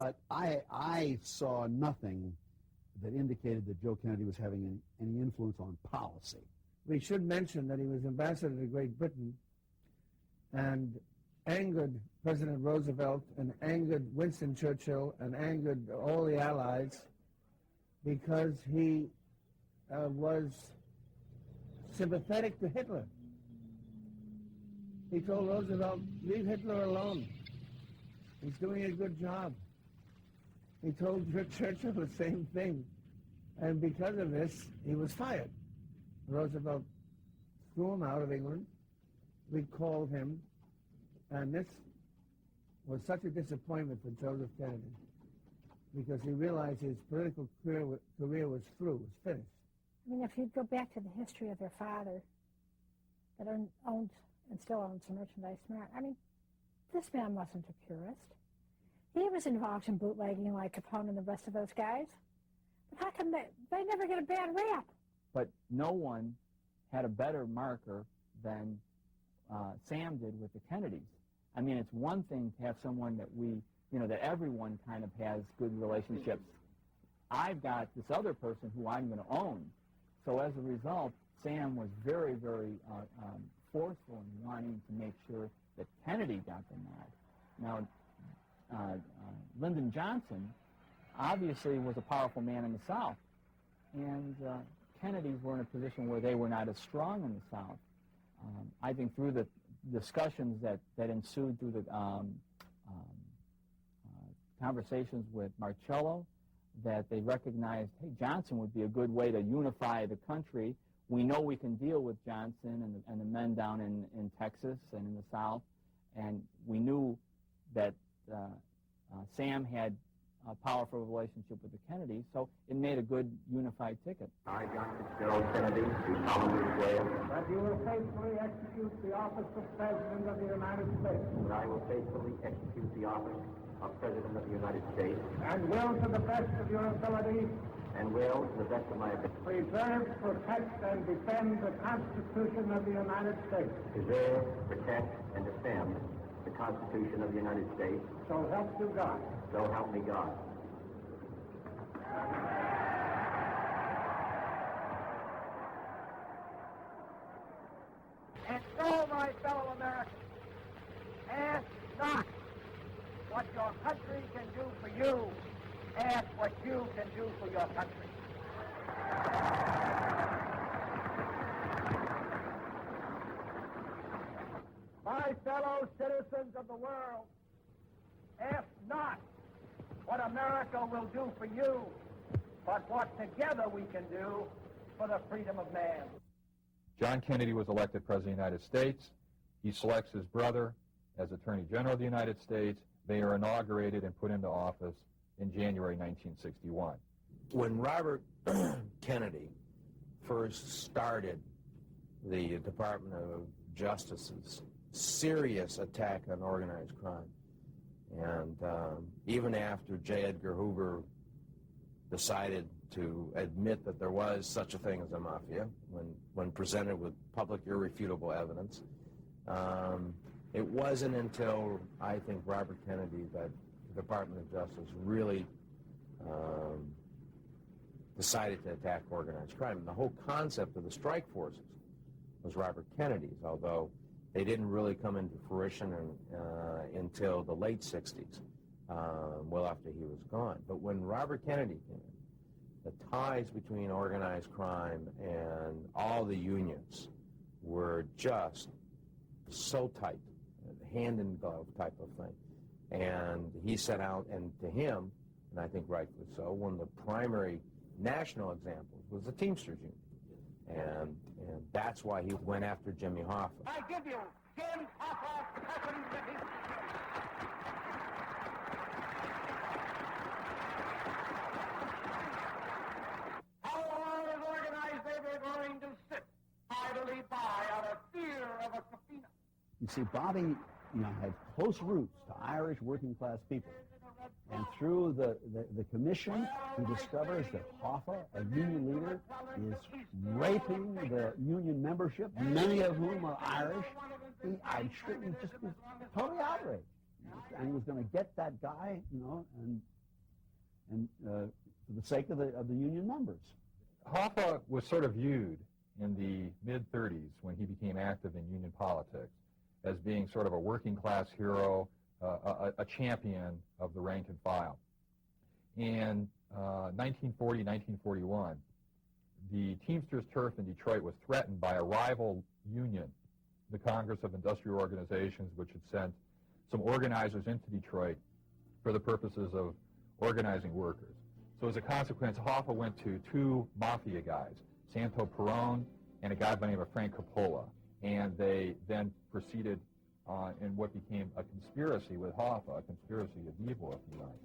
But I saw nothing that indicated that Joe Kennedy was having any influence on policy. We should mention that he was ambassador to Great Britain and angered President Roosevelt and angered Winston Churchill and angered all the Allies because he was sympathetic to Hitler. He told Roosevelt, leave Hitler alone. He's doing a good job. He told Churchill the same thing. And because of this, he was fired. Roosevelt threw him out of England, recalled him, and this was such a disappointment for Joseph Kennedy because he realized his political career was through, was finished. I mean, if you go back to the history of their father that owned and still owns the merchandise mart, I mean, this man wasn't a purist. He was involved in bootlegging like Capone and the rest of those guys. But how come they never get a bad rap? But no one had a better marker than Sam did with the Kennedys. I mean, it's one thing to have someone that that everyone kind of has good relationships. I've got this other person who I'm going to own. So as a result, Sam was very, very forceful in wanting to make sure that Kennedy got the nod. Now, Lyndon Johnson obviously was a powerful man in the South, and Kennedys were in a position where they were not as strong in the South. I think through the discussions that ensued through the conversations with Marcello, that they recognized, hey, Johnson would be a good way to unify the country. We know we can deal with Johnson and the men down in Texas and in the South, and we knew that Sam had a powerful relationship with the Kennedys, so it made a good unified ticket. I, John Fitzgerald Kennedy, do solemnly swear that you will faithfully execute the office of President of the United States. that I will faithfully execute the office of President of the United States And will, to the best of your ability, and will, to the best of my ability, preserve, protect, and defend the Constitution of the United States. preserve, protect, and defend the Constitution of the United States. So help you God. So help me God. And so, my fellow Americans, ask not what your country can do for you. Ask what you can do for your country. My fellow citizens of the world, ask not what America will do for you, but what together we can do for the freedom of man. John Kennedy was elected President of the United States. He selects his brother as Attorney General of the United States. They are inaugurated and put into office in January 1961. When Robert Kennedy first started the Department of Justice's serious attack on organized crime, and even after J. Edgar Hoover decided to admit that there was such a thing as a mafia, when presented with public irrefutable evidence, it wasn't until, I think, Robert Kennedy that the Department of Justice really decided to attack organized crime. And the whole concept of the strike forces was Robert Kennedy's, although they didn't really come into fruition until the late 60s, well after he was gone. But when Robert Kennedy came in, the ties between organized crime and all the unions were just so tight, hand-in-glove type of thing. And he set out, and to him, and I think rightfully so, one of the primary national examples was the Teamsters Union. And that's why he went after Jimmy Hoffa. I give you Jim Hoffa, President of the How long is organized labor going to sit idly by out of fear of a subpoena? You see, Bobby, had close roots to Irish working-class people. And through the commission, he discovers that Hoffa, a union leader, is raping the union membership, many of whom are Irish. He just was totally outraged. And he was going to get that guy, and and for the sake of the union members. Hoffa was sort of viewed in the mid-30s when he became active in union politics as being sort of a working-class hero, a champion of the rank and file. In 1940, 1941, the Teamsters Turf in Detroit was threatened by a rival union, the Congress of Industrial Organizations, which had sent some organizers into Detroit for the purposes of organizing workers. So as a consequence, Hoffa went to two mafia guys, Santo Perone and a guy by the name of Frank Coppola, and they then proceeded in what became a conspiracy with Hoffa, a conspiracy of evil, if you like.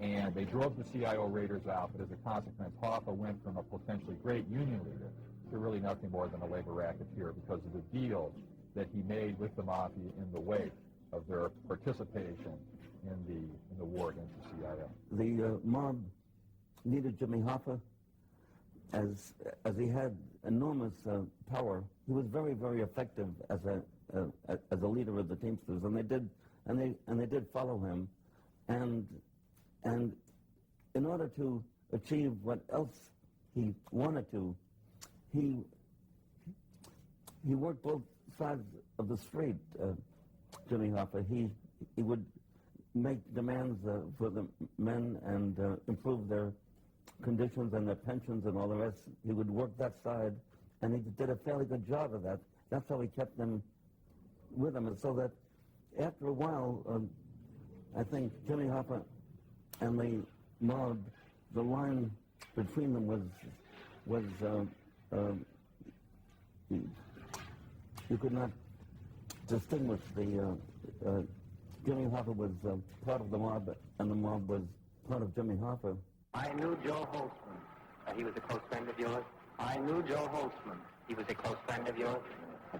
And they drove the CIO raiders out, but as a consequence, Hoffa went from a potentially great union leader to really nothing more than a labor racketeer because of the deals that he made with the mafia in the wake of their participation in the war against the CIO. The mob needed Jimmy Hoffa as he had enormous power. He was very, very effective as a leader of the Teamsters, and they did follow him, and in order to achieve what else he wanted to, he worked both sides of the street. Jimmy Hoffa, he would make demands for the men and improve their conditions and their pensions and all the rest. He would work that side, and he did a fairly good job of that. That's how he kept them with him, and so that after a while, I think Jimmy Hoffa and the mob, the line between them was you could not distinguish the Jimmy Hoffa was part of the mob, and the mob was part of Jimmy Hoffa. I knew Joe Holtzman. He was a close friend of yours? I knew Joe Holtzman. He was a close friend of yours?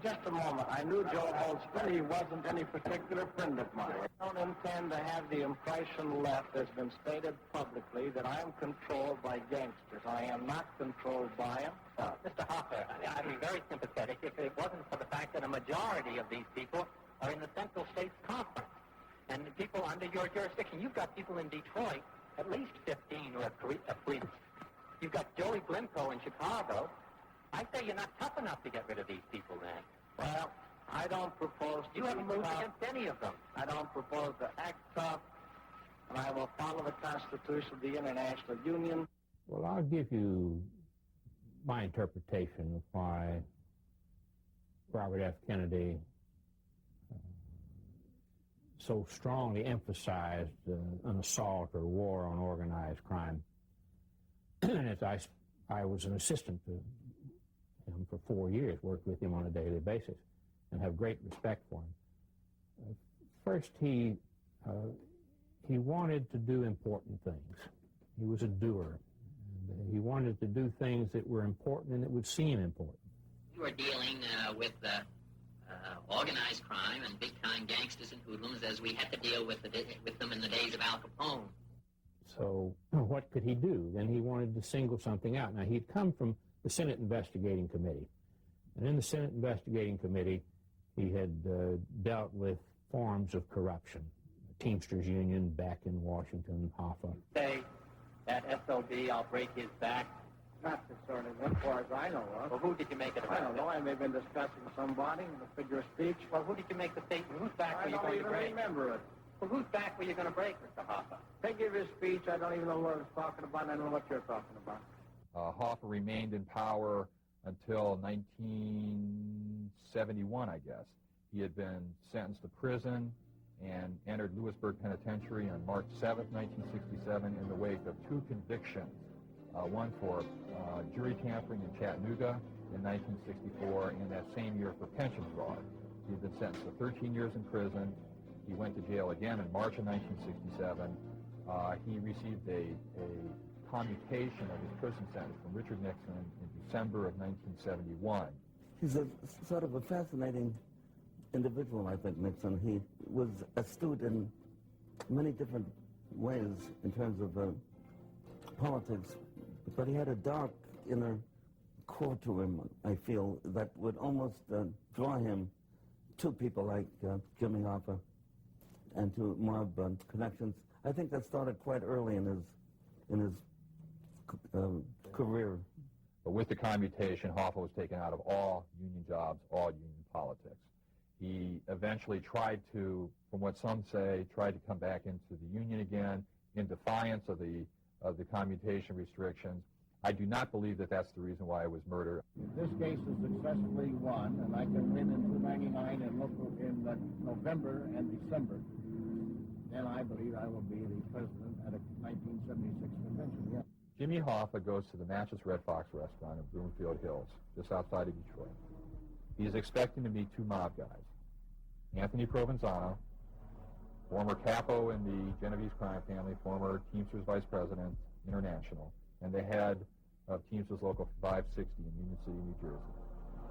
Just a moment. I knew Joe Holtzman. He wasn't any particular friend of mine. I don't intend to have the impression left, as been stated publicly, that I am controlled by gangsters. I am not controlled by them. Mr. Hoffa, I'd be very sympathetic if it wasn't for the fact that a majority of these people are in the Central States Conference. And the people under your jurisdiction, you've got people in Detroit, at least 15 who are priests. You've got Joey Glimko in Chicago. I say you're not tough enough to get rid of these people, then. Well, I don't propose to... You haven't moved against any of them. I don't propose to act tough, and I will follow the Constitution of the International Union. Well, I'll give you my interpretation of why Robert F. Kennedy so strongly emphasized an assault or war on organized crime. And as I was an assistant to him for 4 years, worked with him on a daily basis, and have great respect for him. First, he wanted to do important things. He was a doer. And he wanted to do things that were important and that would seem important. You were dealing with organized crime and big-time gangsters and hoodlums as we had to deal with them in the days of Al Capone. So what could he do? Then he wanted to single something out. Now, he'd come from the Senate Investigating Committee. And in the Senate Investigating Committee, he had dealt with forms of corruption. The Teamsters Union back in Washington, Hoffa. Say that SOB, I'll break his back. Not concerning as far as I know of. Well, who did you make it about? I don't know. I may have been discussing somebody in the figure of speech. Well, who did you make the statement? Whose back were you going to break? I don't even remember it. Well, whose back were you going to break, Mr. Hoffa? They give his speech. I don't even know what I was talking about. I don't know what you're talking about. Hoffa remained in power until 1971, I guess. He had been sentenced to prison and entered Lewisburg Penitentiary on March 7th, 1967, in the wake of two convictions, one for jury tampering in Chattanooga in 1964, and that same year for pension fraud. He had been sentenced to 13 years in prison. He went to jail again in March of 1967. He received a commutation of his prison sentence from Richard Nixon in December of 1971. He's a sort of a fascinating individual, I think, Nixon. He was astute in many different ways in terms of politics, but he had a dark inner core to him, I feel, that would almost draw him to people like Jimmy Hoffa and to mob connections. I think that started quite early in in his career. But with the commutation, Hoffa was taken out of all union jobs, all union politics. He eventually tried to, from what some say, tried to come back into the union again in defiance of the commutation restrictions. I do not believe that that's the reason why he was murdered. If this case is successfully won, and I can win in 299 in November and December, then I believe I will be the president at a 1976 convention. Yeah. Jimmy Hoffa goes to the Natchez Red Fox restaurant in Broomfield Hills, just outside of Detroit. He's expecting to meet two mob guys, Anthony Provenzano, former capo in the Genovese crime family, former Teamsters vice president, international, and the head of Teamsters Local 560 in Union City, New Jersey.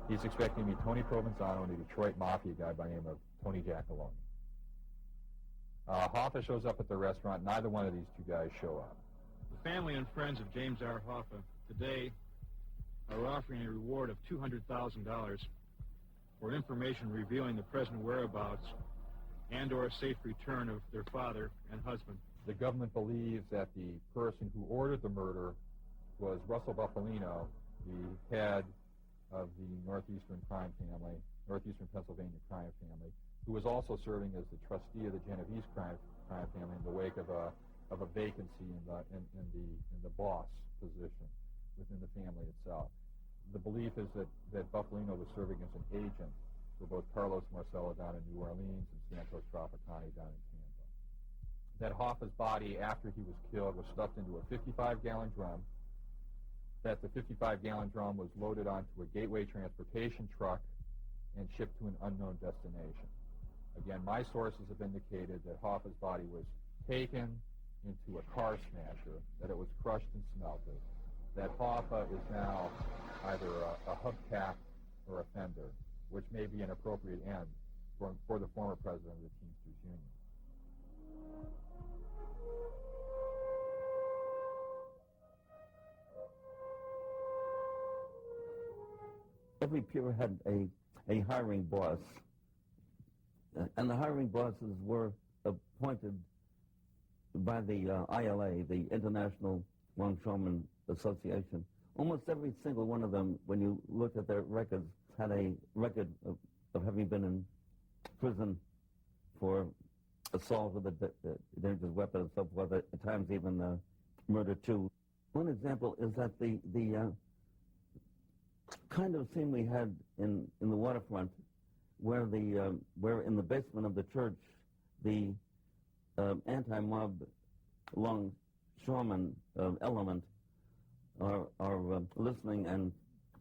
He's expecting to meet Tony Provenzano and a Detroit mafia guy by the name of Tony Giacalone. Hoffa shows up at the restaurant. Neither one of these two guys show up. The family and friends of James R. Hoffa today are offering a reward of $200,000 for information revealing the present whereabouts and or safe return of their father and husband. The government believes that the person who ordered the murder was Russell Buffalino, the head of the Northeastern Pennsylvania crime family, who was also serving as the trustee of the Genovese crime family in the wake of a vacancy in the boss position within the family itself. The belief is that Buffalino was serving as an agent for both Carlos Marcello down in New Orleans and Santos Tropicani down in Tampa. That Hoffa's body, after he was killed, was stuffed into a 55-gallon drum, that the 55-gallon drum was loaded onto a Gateway transportation truck and shipped to an unknown destination. Again, my sources have indicated that Hoffa's body was taken into a car smasher, that it was crushed and smelted, that Hoffa is now either a hubcap or a fender, which may be an appropriate end for the former president of the Teamsters Union. Every peer had a hiring boss, and the hiring bosses were appointed by the ILA, the International Longshoremen Association. Almost every single one of them, when you look at their records, had a record of having been in prison for assault with a dangerous weapon and so forth, at times even murder too. One example is that the kind of scene we had in the waterfront, where in the basement of the church, the anti-mob longshoreman element are listening and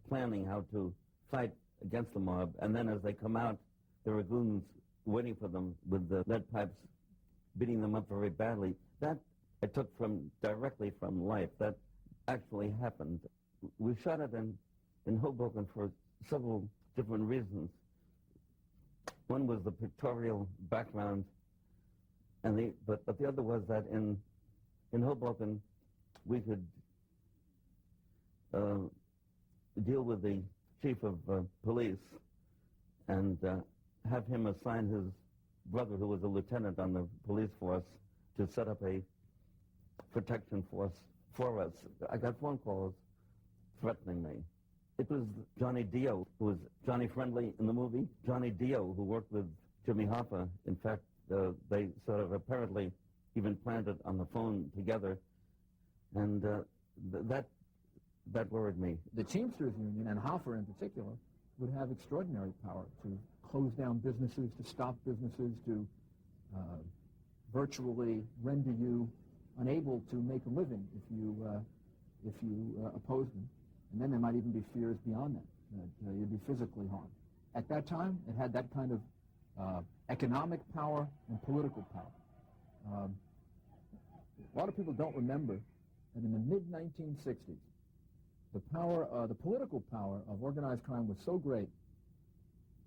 planning how to fight against the mob, and then as they come out, there are goons waiting for them with the lead pipes, beating them up very badly. That I took directly from life. That actually happened. We shot it in Hoboken for several different reasons. One was the pictorial background, but the other was that in Hoboken we could deal with the chief of police and have him assign his brother, who was a lieutenant on the police force, to set up a protection force for us. I got phone calls threatening me. It was Johnny Dio, who was Johnny Friendly in the movie. Johnny Dio, who worked with Jimmy Hoffa. In fact, they sort of apparently even planned it on the phone together, and that worried me. The Teamsters Union, and Hoffa in particular, would have extraordinary power to close down businesses, to stop businesses, to virtually render you unable to make a living if you oppose them. And then there might even be fears beyond that you'd be physically harmed. At that time, it had that kind of economic power and political power. A lot of people don't remember that in the mid-1960s, the political power of organized crime was so great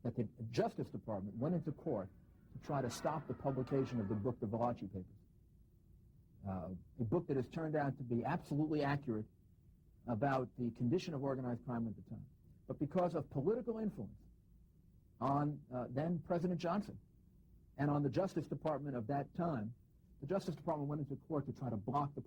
that the Justice Department went into court to try to stop the publication of the book, the Valachi Papers, a book that has turned out to be absolutely accurate about the condition of organized crime at the time. But because of political influence on then President Johnson and on the Justice Department of that time, the Justice Department went into court to try to block the